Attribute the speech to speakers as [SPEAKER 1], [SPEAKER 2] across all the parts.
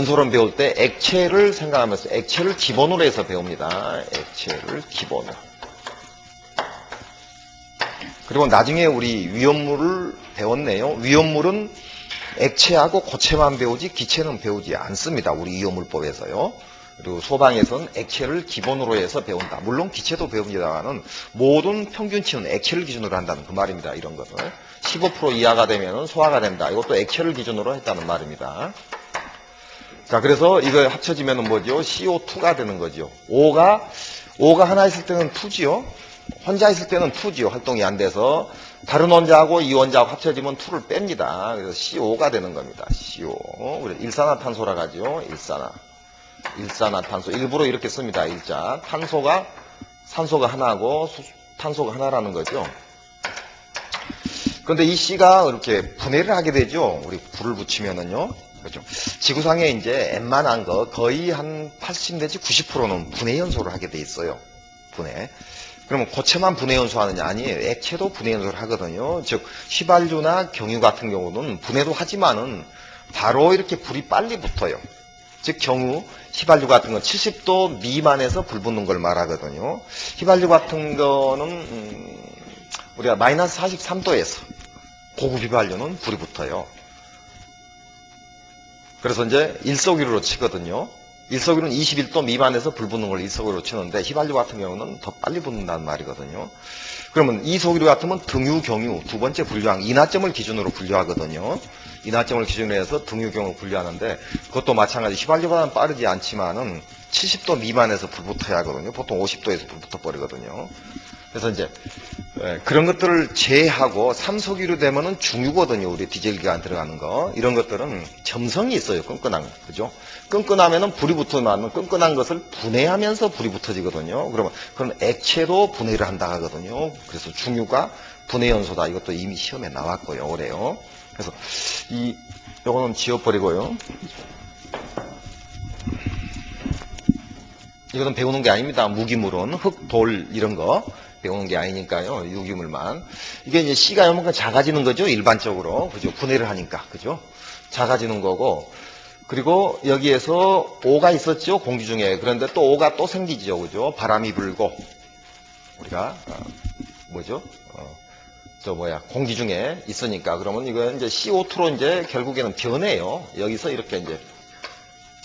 [SPEAKER 1] 연소론 배울 때 액체를 생각하면서 액체를 기본으로 해서 배웁니다. 액체를 기본으로. 그리고 나중에 우리 위험물을 배웠네요. 위험물은 액체하고 고체만 배우지 기체는 배우지 않습니다. 우리 위험물법에서요. 그리고 소방에서는 액체를 기본으로 해서 배운다. 물론 기체도 배웁니다만은 모든 평균치는 액체를 기준으로 한다는 그 말입니다. 이런 것을 15% 이하가 되면 소화가 된다. 이것도 액체를 기준으로 했다는 말입니다. 자, 그래서 이거 합쳐지면 뭐죠? CO2가 되는 거죠. O가 하나 있을 때는 2지요. 혼자 있을 때는 2지요. 활동이 안 돼서 다른 원자하고 이 원자하고 합쳐지면 2를 뺍니다. 그래서 CO가 되는 겁니다. CO. 우리 일산화탄소라 하죠. 일산화탄소. 일부러 이렇게 씁니다. 일자. 산소가 하나고 탄소가 하나라는 거죠. 그런데 이 C가 이렇게 분해를 하게 되죠. 우리 불을 붙이면은요. 그렇죠. 지구상에 이제 웬만한 거 거의 한 80 내지 90%는 분해 연소를 하게 돼 있어요. 분해. 그러면 고체만 분해 연소하느냐? 아니에요. 액체도 분해 연소를 하거든요. 즉 휘발유나 경유 같은 경우는 분해도 하지만은 바로 이렇게 불이 빨리 붙어요. 즉 경유, 휘발유 같은 건 70도 미만에서 불 붙는 걸 말하거든요. 휘발유 같은 거는 우리가 마이너스 43도에서 고급 휘발유는 불이 붙어요. 그래서 이제 일석이루로 치거든요. 일석이루는 21도 미만에서 불 붙는 걸 일석이루로 치는데 휘발유 같은 경우는 더 빨리 붙는다는 말이거든요. 그러면 이석이루 같으면 등유, 경유 두 번째 분류항 인하점을 기준으로 분류하거든요. 인하점을 기준으로 해서 등유, 경유 분류하는데 그것도 마찬가지 휘발유보다는 빠르지 않지만은 70도 미만에서 불 붙어야 하거든요. 보통 50도에서 불 붙어 버리거든요. 그래서 이제 그런 것들을 제외하고 삼석유로 되면은 중유거든요. 우리 디젤기관 들어가는 거. 이런 것들은 점성이 있어요. 끈끈한 거. 그죠? 끈끈하면은 불이 붙어나면 끈끈한 것을 분해하면서 불이 붙어지거든요. 그러면 그런 액체도 분해를 한다 하거든요. 그래서 중유가 분해 연소다. 이것도 이미 시험에 나왔고요. 올해요. 그래서 요거는 지워버리고요. 이거는 배우는 게 아닙니다. 무기물은 흙, 돌 이런 거 배우는 게 아니니까요. 유기물만. 이게 이제 C가 요만큼 작아지는 거죠. 일반적으로. 그죠? 분해를 하니까. 그죠? 작아지는 거고. 그리고 여기에서 O가 있었죠. 공기 중에. 그런데 또 O가 또 생기죠. 그죠? 바람이 불고. 우리가, 공기 중에 있으니까. 그러면 이거 이제 CO2로 이제 결국에는 변해요. 여기서 이렇게 이제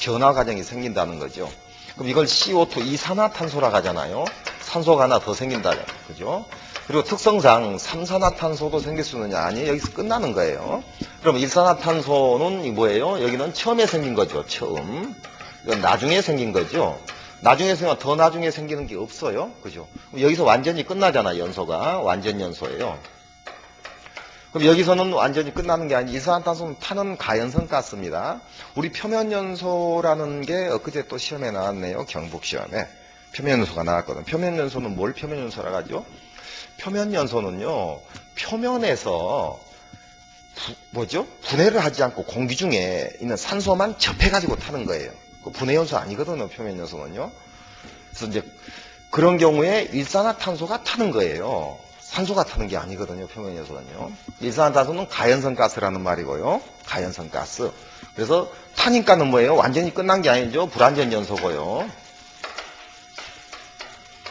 [SPEAKER 1] 변화 과정이 생긴다는 거죠. 그럼 이걸 CO2 이산화탄소라고 하잖아요. 산소가 하나 더 생긴다. 그죠? 그리고 특성상 삼산화탄소도 생길 수 있느냐? 아니에요. 여기서 끝나는 거예요. 그럼 일산화탄소는 뭐예요? 여기는 처음에 생긴 거죠. 처음. 이건 나중에 생긴 거죠. 나중에 생기면 더 나중에 생기는 게 없어요. 그죠? 여기서 완전히 끝나잖아. 연소가. 완전 연소예요. 그럼 여기서는 완전히 끝나는 게 아니고 일산화탄소는 타는 가연성 가스입니다. 우리 표면연소라는 게 엊그제 또 시험에 나왔네요. 경북시험에. 표면연소가 나왔거든. 표면연소는 뭘 표면연소라고 하죠? 표면연소는요. 표면에서 분해를 하지 않고 공기 중에 있는 산소만 접해가지고 타는 거예요. 그 분해연소 아니거든요. 표면연소는요. 그래서 이제 그런 경우에 일산화탄소가 타는 거예요. 산소가 타는 게 아니거든요. 표면연소는요. 일산화탄소는 가연성 가스라는 말이고요. 가연성 가스. 그래서 타니까는 뭐예요? 완전히 끝난 게 아니죠. 불완전 연소고요.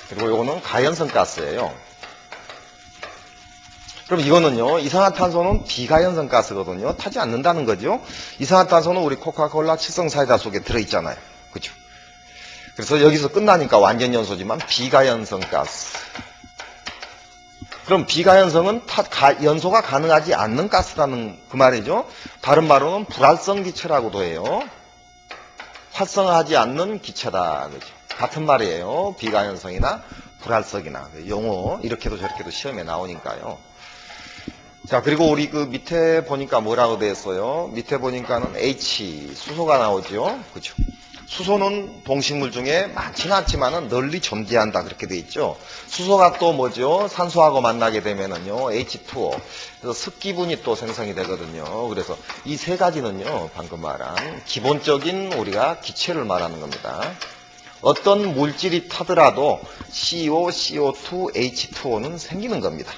[SPEAKER 1] 그리고 요거는 가연성 가스예요. 그럼 이거는요. 이산화탄소는 비가연성 가스거든요. 타지 않는다는 거죠. 이산화탄소는 우리 코카콜라 칠성 사이다 속에 들어있잖아요. 그렇죠? 그래서 여기서 끝나니까 완전 연소지만 비가연성 가스. 그럼 비가연성은 연소가 가능하지 않는 가스라는 그 말이죠. 다른 말로는 불활성 기체라고도 해요. 활성화하지 않는 기체다. 그죠? 같은 말이에요. 비가연성이나 불활성이나 용어 이렇게도 저렇게도 시험에 나오니까요. 자, 그리고 우리 그 밑에 보니까 뭐라고 되어 있어요? 밑에 보니까는 H 수소가 나오죠. 그죠? 수소는 동식물 중에 많지는 않지만은 널리 존재한다 그렇게 돼 있죠. 수소가 또 뭐죠? 산소하고 만나게 되면은요 H2O 그래서 습기분이 또 생성이 되거든요. 그래서 이 세 가지는요 방금 말한 기본적인 우리가 기체를 말하는 겁니다. 어떤 물질이 타더라도 CO, CO2, H2O는 생기는 겁니다.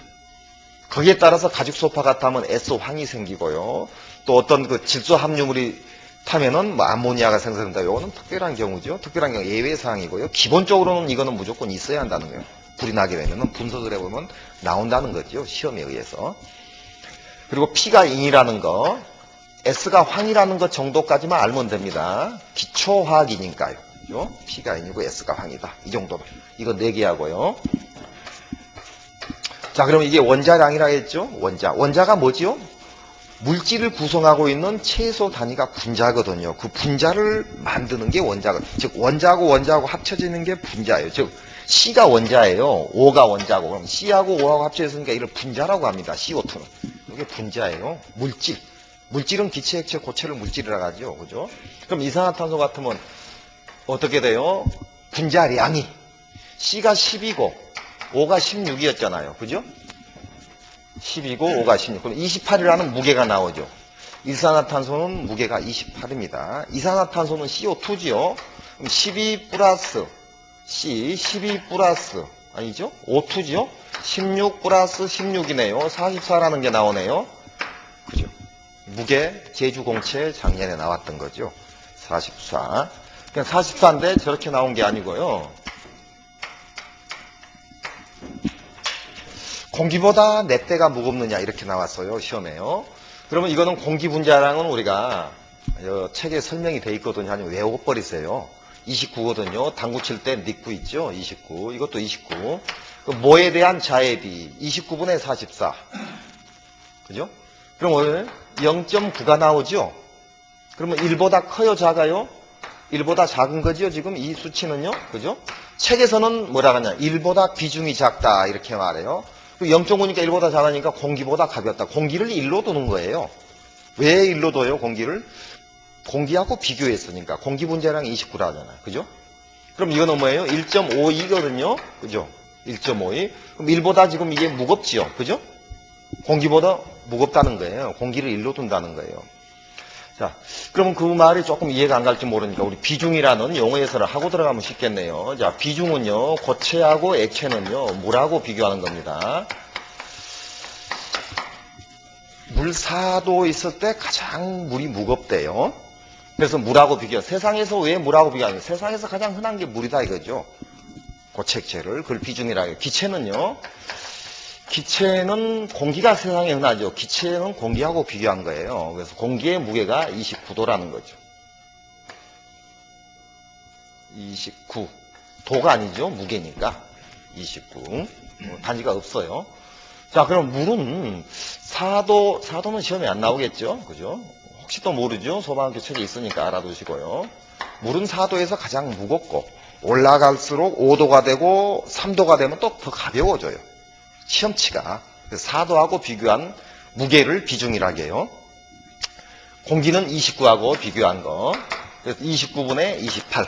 [SPEAKER 1] 거기에 따라서 가죽소파 같으면 S황이 생기고요. 또 어떤 그 질소 함유물이 타면은 뭐 암모니아가 생성된다. 이거는 특별한 경우죠. 특별한 경우 예외 사항이고요. 기본적으로는 이거는 무조건 있어야 한다는 거예요. 불이 나게 되면은 분석을 해보면 나온다는 거죠. 시험에 의해서. 그리고 P가 인이라는 거, S가 황이라는 것 정도까지만 알면 됩니다. 기초화학이니까요. 그죠? P가 인이고 S가 황이다. 이 정도만. 이거 4개 하고요. 자, 그럼 이게 원자량이라 했죠? 원자가 뭐죠? 물질을 구성하고 있는 최소 단위가 분자거든요. 그 분자를 만드는 게 원자거든요. 즉 원자하고 합쳐지는 게 분자예요. 즉 C가 원자예요. O가 원자고. 그럼 C하고 O하고 합쳐졌으니까 이걸 분자라고 합니다. CO2는. 이게 분자예요. 물질. 물질은 기체, 액체, 고체를 물질이라고 하죠. 그죠? 그럼 이산화탄소 같으면 어떻게 돼요? 분자량이 C가 10이고 O가 16이었잖아요. 그죠? 10이고 5가 16. 그럼 28이라는 무게가 나오죠. 이산화탄소는 무게가 28입니다. 이산화탄소는 CO2지요. 그럼 12 플러스 C, 12 플러스 아니죠? O2지요. 16 플러스 16이네요. 44라는 게 나오네요. 그죠? 무게, 제주 공채 작년에 나왔던 거죠. 44. 그냥 44인데 저렇게 나온 게 아니고요. 공기보다 몇 대가 무겁느냐 이렇게 나왔어요. 시험에요. 그러면 이거는 공기 분자량은 우리가 책에 설명이 돼 있거든요. 아니면 외워버리세요. 29거든요. 당구 칠 때 닉구 있죠. 29. 이것도 29. 뭐에 대한 자의 비 29분의 44. 그죠? 그럼 오늘 0.9가 나오죠. 그러면 1보다 커요, 작아요? 1보다 작은 거죠. 지금 이 수치는요. 그죠? 책에서는 뭐라 하냐? 1보다 비중이 작다 이렇게 말해요. 0.5니까 1보다 작으니까 공기보다 가볍다. 공기를 1로 두는 거예요. 왜 1로 둬요, 공기를? 공기하고 비교했으니까. 공기 분자량이 29라 하잖아요. 그죠? 그럼 이거는 뭐예요? 1.52거든요. 그죠? 1.52. 그럼 1보다 지금 이게 무겁지요. 그죠? 공기보다 무겁다는 거예요. 공기를 1로 둔다는 거예요. 자, 그러면 그 말이 조금 이해가 안 갈지 모르니까 우리 비중이라는 용어 해설을 하고 들어가면 쉽겠네요. 자, 비중은요, 고체하고 액체는요, 물하고 비교하는 겁니다. 물 4도 있을 때 가장 물이 무겁대요. 그래서 물하고 비교. 세상에서 왜 물하고 비교하냐? 세상에서 가장 흔한 게 물이다 이거죠. 고체, 액체를. 그걸 비중이라 해요. 기체는요, 기체는 공기가 세상에 흔하죠. 기체는 공기하고 비교한 거예요. 그래서 공기의 무게가 29도라는 거죠. 29. 도가 아니죠. 무게니까. 29. 단위가 없어요. 자, 그럼 물은 4도는 시험에 안 나오겠죠. 그죠? 혹시 또 모르죠. 소방학교 책에 있으니까 알아두시고요. 물은 4도에서 가장 무겁고 올라갈수록 5도가 되고 3도가 되면 또 더 가벼워져요. 시험치가. 4도하고 비교한 무게를 비중이라고 해요. 공기는 29하고 비교한 거. 그래서 29분의 28.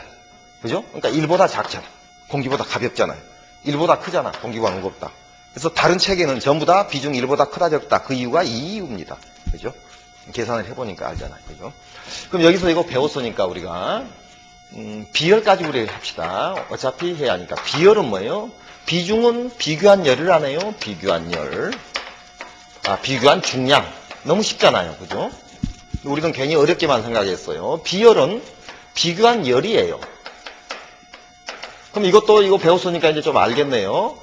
[SPEAKER 1] 그죠? 그러니까 1보다 작잖아. 공기보다 가볍잖아요. 1보다 크잖아. 공기보다 무겁다. 그래서 다른 책에는 전부 다 비중 1보다 크다 적다. 그 이유가 이 이유입니다. 그죠? 계산을 해보니까 알잖아요. 그죠? 그럼 여기서 이거 배웠으니까 우리가 비열까지 우리 합시다. 어차피 해야 하니까. 비열은 뭐예요? 비중은 비교한 열을 안 해요. 비교한 열. 비교한 중량. 너무 쉽잖아요. 그죠? 우리는 괜히 어렵게만 생각했어요. 비열은 비교한 열이에요. 그럼 이거 배웠으니까 이제 좀 알겠네요.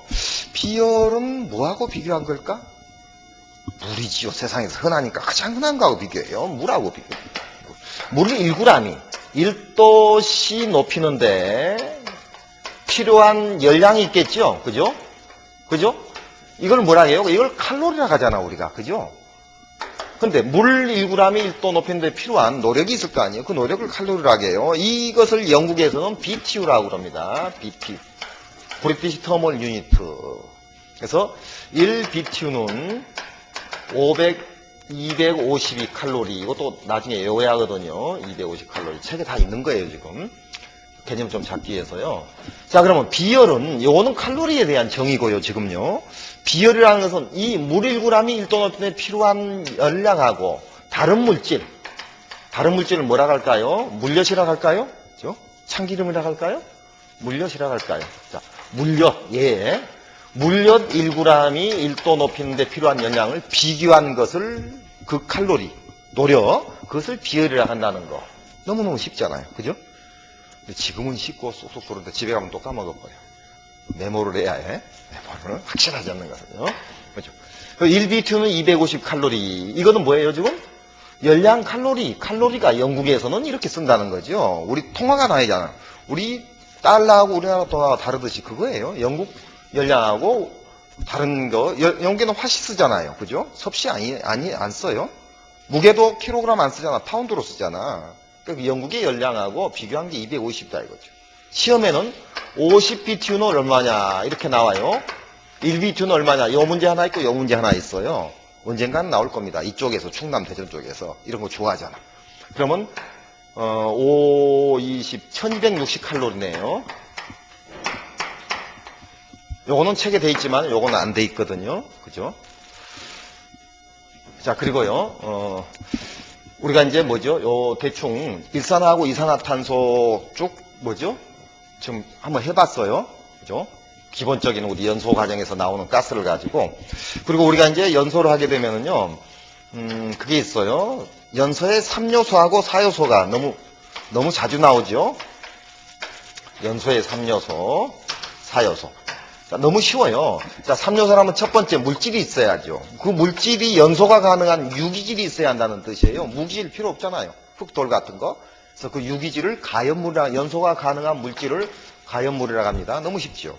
[SPEAKER 1] 비열은 뭐하고 비교한 걸까? 물이지요. 세상에서 흔하니까 가장 흔한 거하고 비교해요. 물하고 비교. 물을 1g이 1도씨 높이는데 필요한 열량이 있겠죠? 그죠? 그죠? 이걸 뭐라 해요? 이걸 칼로리라 하잖아, 우리가. 그죠? 근데 물 1g이 1도 높이는데 필요한 노력이 있을 거 아니에요? 그 노력을 칼로리라고 해요. 이것을 영국에서는 BTU라고 그럽니다. BTU. 브리티시 터멀 유니트. 그래서 1BTU는 252 칼로리. 이것도 나중에 외워야 하거든요. 250 칼로리. 책에 다 있는 거예요, 지금. 개념 좀 잡기 위해서요. 자, 그러면 비열은, 요거는 칼로리에 대한 정의고요, 지금요. 비열이라는 것은 이 물 1g이 1도 높이에 필요한 열량하고 다른 물질을 뭐라 할까요? 물엿이라 할까요? 그죠? 참기름이라 할까요? 물엿이라 할까요? 자, 물엿, 예. 물엿 1g이 1도 높이는데 필요한 열량을 비교한 것을 그 칼로리, 노력, 그것을 비열이라 한다는 거. 너무너무 쉽잖아요. 그죠? 근데 지금은 쉽고 쏙쏙 도는데 집에 가면 또 까먹어버려. 메모를 해야 해. 메모를 확실하지 않는 거거든요. 그죠? 1BTU는 250칼로리. 이거는 뭐예요, 지금? 열량 칼로리. 칼로리가 영국에서는 이렇게 쓴다는 거죠. 우리 통화가 나이잖아. 우리 달러하고 우리나라 통화가 다르듯이 그거예요. 영국 열량하고 다른 거. 영국에는 화씩 쓰잖아요. 그죠? 섭씨 안 써요. 무게도 킬로그램 안 쓰잖아. 파운드로 쓰잖아. 그러니까 영국의 열량하고 비교한 게 250다 이거죠. 시험에는 50BTU는 얼마냐 이렇게 나와요. 1BTU는 얼마냐. 요 문제 하나 있고 요 문제 하나 있어요. 언젠가는 나올 겁니다. 이쪽에서 충남 대전 쪽에서 이런 거 좋아하잖아. 그러면 1260칼로리네요. 요거는 책에 돼 있지만 요거는 안 돼 있거든요. 그죠? 자, 그리고요. 우리가 이제 뭐죠? 요 대충 일산화하고 이산화탄소 쭉 뭐죠? 지금 한번 해봤어요. 그죠? 기본적인 우리 연소 과정에서 나오는 가스를 가지고. 그리고 우리가 이제 연소를 하게 되면은요, 그게 있어요. 연소에 3요소하고 4요소가 너무 자주 나오죠? 연소에 3요소, 4요소. 자, 너무 쉬워요. 자, 3요소라면 첫 번째 물질이 있어야죠. 그 물질이 연소가 가능한 유기질이 있어야 한다는 뜻이에요. 무기질 필요 없잖아요. 흙돌 같은 거. 그래서 그 유기질을 가연물이라, 연소가 가능한 물질을 가연물이라고 합니다. 너무 쉽죠.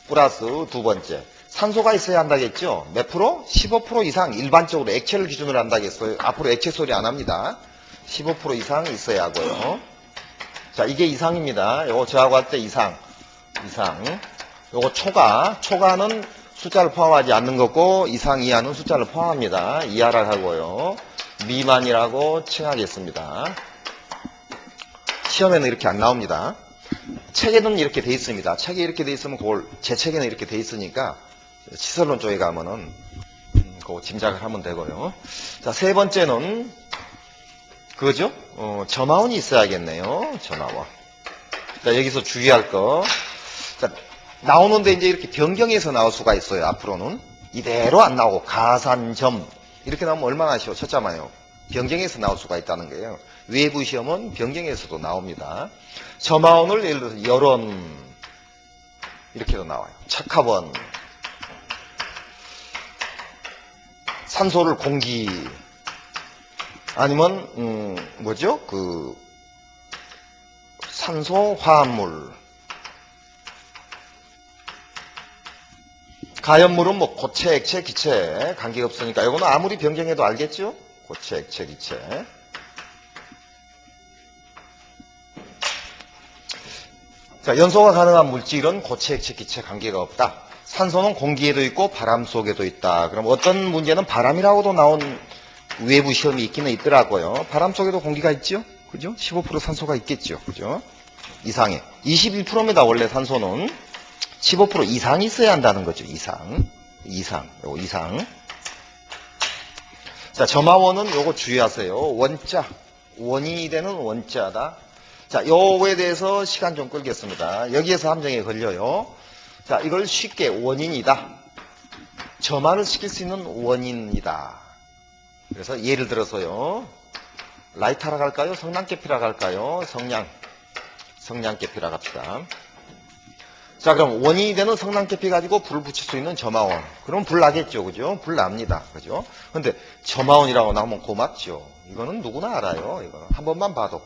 [SPEAKER 1] 플러스 두 번째. 산소가 있어야 한다겠죠. 몇 프로? 15% 이상 일반적으로 액체를 기준으로 한다겠어요. 앞으로 액체 소리 안 합니다. 15% 이상 있어야 하고요. 자, 이게 이상입니다. 요거 저하고 할 때 이상. 요거 초과는 숫자를 포함하지 않는 거고 이상 이하는 숫자를 포함합니다. 이하를 하고요. 미만이라고 칭하겠습니다. 시험에는 이렇게 안 나옵니다. 책에는 이렇게 돼 있습니다. 책에 이렇게 돼 있으면 그걸 제 책에는 이렇게 돼 있으니까 시설론 쪽에 가면은 그거 짐작을 하면 되고요. 자, 세 번째는 그거죠? 점화원이 있어야겠네요. 점화원. 자, 여기서 주의할 거. 자, 나오는데 이제 이렇게 변경해서 나올 수가 있어요. 앞으로는 이대로 안 나오고 가산점 이렇게 나오면 얼마나 쉬워. 쳤잖아요. 변경해서 나올 수가 있다는 거예요. 외부 시험은 변경해서도 나옵니다. 점화원을 예를 들어서 열원 이렇게도 나와요. 착화원, 산소를 공기, 아니면 뭐죠? 그 산소 화합물, 가연물은 뭐 고체, 액체, 기체 관계가 없으니까 이거는 아무리 변경해도 알겠죠? 고체, 액체, 기체. 자, 연소가 가능한 물질은 고체, 액체, 기체 관계가 없다. 산소는 공기에도 있고 바람 속에도 있다. 그럼 어떤 문제는 바람이라고도 나온 외부 시험이 있기는 있더라고요. 바람 속에도 공기가 있죠? 그죠? 15% 산소가 있겠죠? 그죠? 이상해. 21%입니다. 원래 산소는 15% 이상 있어야 한다는 거죠. 이상. 요거 이상. 자, 점화원은 요거 주의하세요. 원자. 원인이 되는 원자다. 자, 요거에 대해서 시간 좀 끌겠습니다. 여기에서 함정에 걸려요. 자, 이걸 쉽게 원인이다. 점화를 시킬 수 있는 원인이다. 그래서 예를 들어서요. 라이터라고 할까요? 성냥개피라고 할까요? 성냥개피라고 합시다. 자, 그럼 원인이 되는 성냥개피 가지고 불을 붙일 수 있는 점화원. 그럼 불 나겠죠. 그죠? 불 납니다. 그죠? 근데 점화원이라고 나오면 고맙죠. 이거는 누구나 알아요. 이거 한 번만 봐도.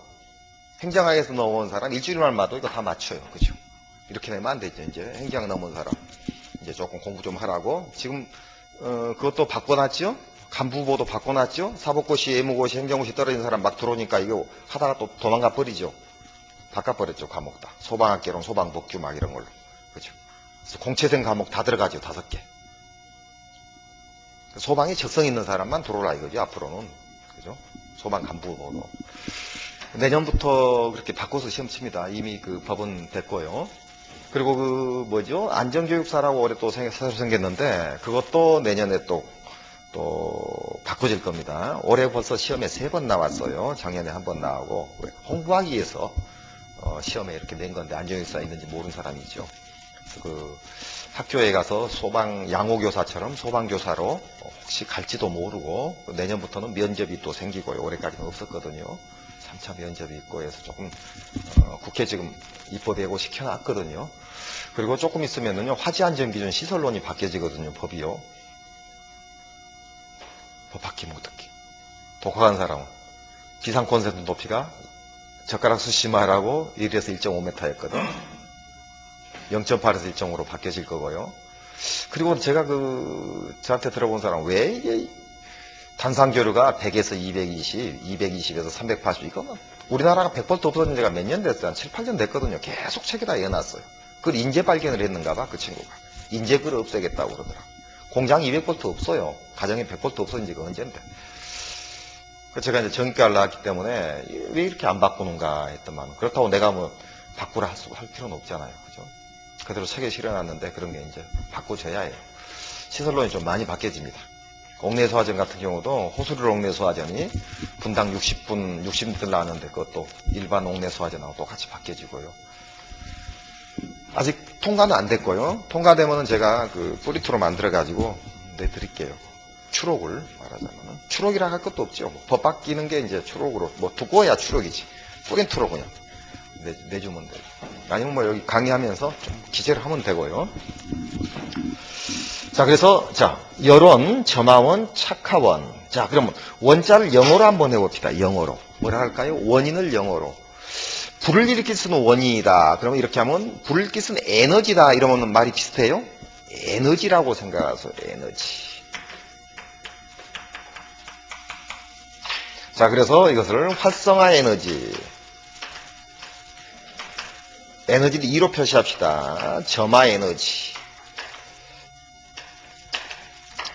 [SPEAKER 1] 행정학에서 넘어온 사람 일주일만 봐도 이거 다 맞춰요. 그죠? 이렇게 되면 안 되죠. 이제 행정학 넘어온 사람. 이제 조금 공부 좀 하라고. 지금, 그것도 바꿔놨죠? 간부보도 바꿔놨죠? 사법고시, 예무고시, 행정고시 떨어진 사람 막 들어오니까 이거 하다가 또 도망가 버리죠. 바꿔버렸죠. 과목 다. 소방학개론, 소방법규 막 이런 걸로. 그죠? 그래서 공채생 과목 다 들어가죠. 5개. 소방에 적성 있는 사람만 들어오라 이거죠. 앞으로는. 그죠? 소방 간부보도. 내년부터 그렇게 바꿔서 시험 칩니다. 이미 그 법은 됐고요. 그리고 그 뭐죠? 안전교육사라고 올해 또 새로 생겼는데 그것도 내년에 또 바꿔질 겁니다. 올해 벌써 시험에 3번 나왔어요. 작년에 1번 나오고 홍보하기 위해서 시험에 이렇게 낸 건데 안전교육사 있는지 모르는 사람이 있죠. 그래서 그 학교에 가서 소방 양호교사처럼 소방교사로 혹시 갈지도 모르고 내년부터는 면접이 또 생기고요. 올해까지는 없었거든요. 3차 면접이 있고 해서 조금 국회 지금 입법 예고 시켜놨거든요. 그리고 조금 있으면은요 화재안전기준 시설론이 바뀌어지거든요. 법이요. 법 바뀌면 어떡해. 독학한 사람은 비상 콘센트 높이가 젓가락 수심하라고 1에서 1.5m였거든. 0.8에서 1.5로 바뀌어질 거고요. 그리고 제가 저한테 들어본 사람 왜 이게 단상교류가 100에서 220, 220에서 380 이거는 우리나라가 100볼트 없어진 지가 몇 년 됐어요. 한 7, 8년 됐거든요. 계속 책에다 이어놨어요. 그걸 인재 발견을 했는가 봐, 그 친구가. 인재 글을 없애겠다고 그러더라. 공장 200볼트 없어요. 가정에 100볼트 없어진 지가 언젠데. 제가 이제 전기과를 나왔기 때문에 왜 이렇게 안 바꾸는가 했더만 그렇다고 내가 뭐 바꾸라 할 필요는 없잖아요. 그죠? 그대로 책에 실어놨는데 그런 게 이제 바꿔줘야 해요. 시설론이 좀 많이 바뀌어집니다. 옥내소화전 같은 경우도 호수를 옥내소화전이 분당 60분 나왔는데 그것도 일반 옥내소화전하고 똑같이 바뀌어지고요. 아직 통과는 안 됐고요. 통과되면은 제가 뿌리투로 만들어가지고 내드릴게요. 추록을 말하자면은. 추록이라 할 것도 없죠. 법 바뀌는 게 이제 추록으로, 두꺼워야 추록이지. 뿌린 투로 그냥 내주면 돼요. 아니면 여기 강의하면서 좀 기재를 하면 되고요. 자, 그래서, 열원, 점화원, 착화원. 자, 그러면 원자를 영어로 한번 해봅시다. 영어로. 뭐라 할까요? 원인을 영어로. 불을 일으킬 수는 원인이다. 그러면 이렇게 하면 불을 일으킬 수는 에너지다. 이러면 말이 비슷해요? 에너지라고 생각하세요. 에너지. 자, 그래서 이것을 활성화 에너지. 에너지를 2로 표시합시다. 점화 에너지.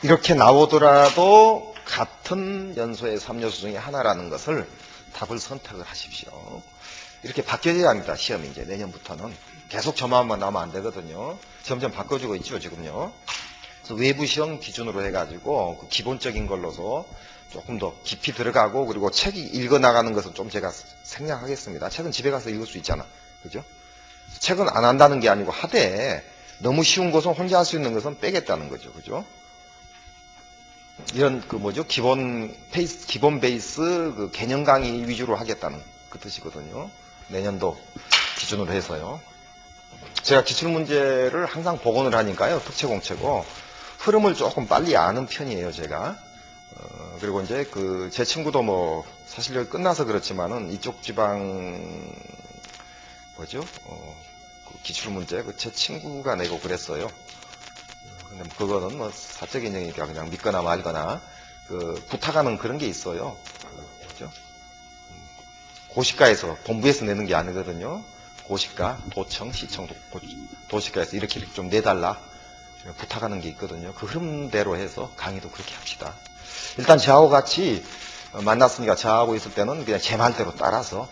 [SPEAKER 1] 이렇게 나오더라도 같은 연소의 3요소 중에 하나라는 것을 답을 선택을 하십시오. 이렇게 바뀌어져야 합니다. 시험이 이제 내년부터는. 계속 점화만 나오면 안 되거든요. 점점 바꿔주고 있죠, 지금요. 그래서 외부 시험 기준으로 해가지고 그 기본적인 걸로서 조금 더 깊이 들어가고 그리고 책이 읽어나가는 것은 좀 제가 생략하겠습니다. 책은 집에 가서 읽을 수 있잖아. 그죠? 책은 안 한다는 게 아니고 하되 너무 쉬운 것은 혼자 할 수 있는 것은 빼겠다는 거죠. 그죠? 이런 기본 베이스 개념 강의 위주로 하겠다는 그 뜻이거든요. 내년도 기준으로 해서요. 제가 기출문제를 항상 복원을 하니까요. 특채공채고 흐름을 조금 빨리 아는 편이에요. 제가. 그리고 이제 제 친구도 사실 여기 끝나서 그렇지만은 이쪽 지방 기출문제 제 친구가 내고 그랬어요. 근데 그거는 사적 인정이니까 그냥 믿거나 말거나 부탁하는 그런 게 있어요. 그죠? 고시가에서 본부에서 내는 게 아니거든요. 고시가, 도청, 시청, 도시가에서 이렇게 좀 내달라 부탁하는 게 있거든요. 그 흐름대로 해서 강의도 그렇게 합시다. 일단 저하고 같이 만났으니까 저하고 있을 때는 그냥 제 말대로 따라서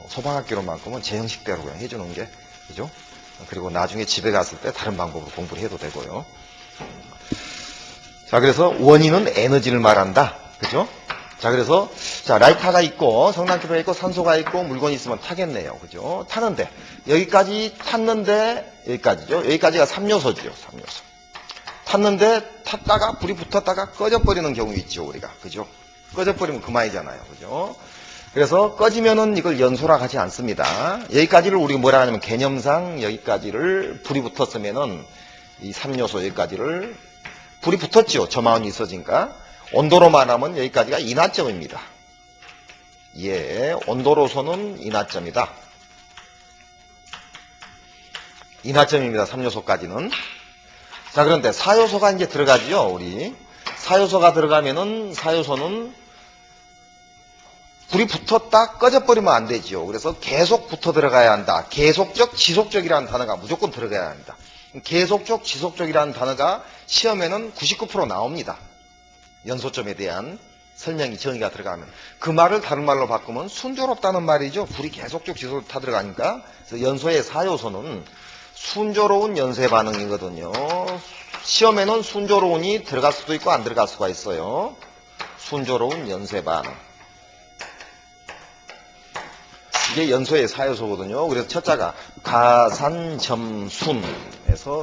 [SPEAKER 1] 소방학교로만큼은 제 형식대로 그냥 해주는 게 그죠? 그리고 나중에 집에 갔을 때 다른 방법으로 공부를 해도 되고요. 자, 그래서 원인은 에너지를 말한다. 그죠? 자, 그래서 라이터가 있고 성난기가 있고 산소가 있고 물건이 있으면 타겠네요. 그죠? 타는데 여기까지 탔는데 여기까지죠. 여기까지가 3요소죠. 3요소. 탔는데 탔다가 불이 붙었다가 꺼져버리는 경우 있죠. 우리가. 그죠? 꺼져버리면 그만이잖아요. 그죠? 그래서 꺼지면은 이걸 연소라 하지 않습니다. 여기까지를 우리가 뭐라 하냐면 개념상 여기까지를 불이 붙었으면은 이 3요소 여기까지를 불이 붙었죠. 점화원이 있어지니까. 온도로 말하면 여기까지가 인하점입니다. 예, 온도로서는 인하점이다. 인하점입니다. 3요소까지는. 자, 그런데 4요소가 이제 들어가죠. 우리 4요소가 들어가면은 4요소는 불이 붙었다 꺼져버리면 안 되죠. 그래서 계속 붙어 들어가야 한다. 계속적, 지속적이라는 단어가 무조건 들어가야 합니다. 계속적, 지속적이라는 단어가 시험에는 99% 나옵니다. 연소점에 대한 설명이 정의가 들어가면. 그 말을 다른 말로 바꾸면 순조롭다는 말이죠. 불이 계속적, 지속적 타 들어가니까. 그래서 연소의 4요소는 순조로운 연쇄 반응이거든요. 시험에는 순조로운이 들어갈 수도 있고 안 들어갈 수가 있어요. 순조로운 연쇄 반응. 이게 연소의 4요소거든요. 그래서 첫자가 가산점순에서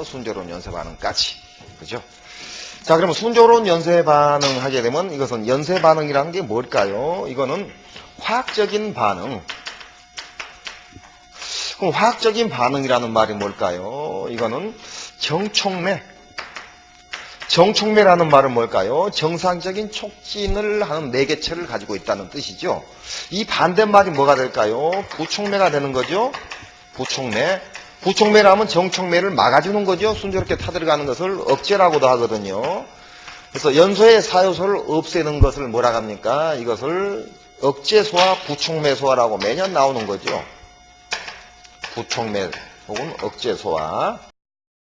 [SPEAKER 1] 순조로운 연쇄 반응까지. 그죠? 자, 그러면 순조로운 연쇄 반응 하게 되면 이것은 연쇄 반응이라는 게 뭘까요? 이거는 화학적인 반응. 그럼 화학적인 반응이라는 말이 뭘까요? 이거는 정촉매. 정촉매라는 말은 뭘까요? 정상적인 촉진을 하는 매개체를 가지고 있다는 뜻이죠. 이 반대말이 뭐가 될까요? 부촉매가 되는 거죠. 부촉매. 부촉매라면 정촉매를 막아주는 거죠. 순조롭게 타들어가는 것을 억제라고도 하거든요. 그래서 연소의 사요소를 없애는 것을 뭐라 합니까? 이것을 억제소화, 부촉매소화라고 매년 나오는 거죠. 부촉매 혹은 억제소화.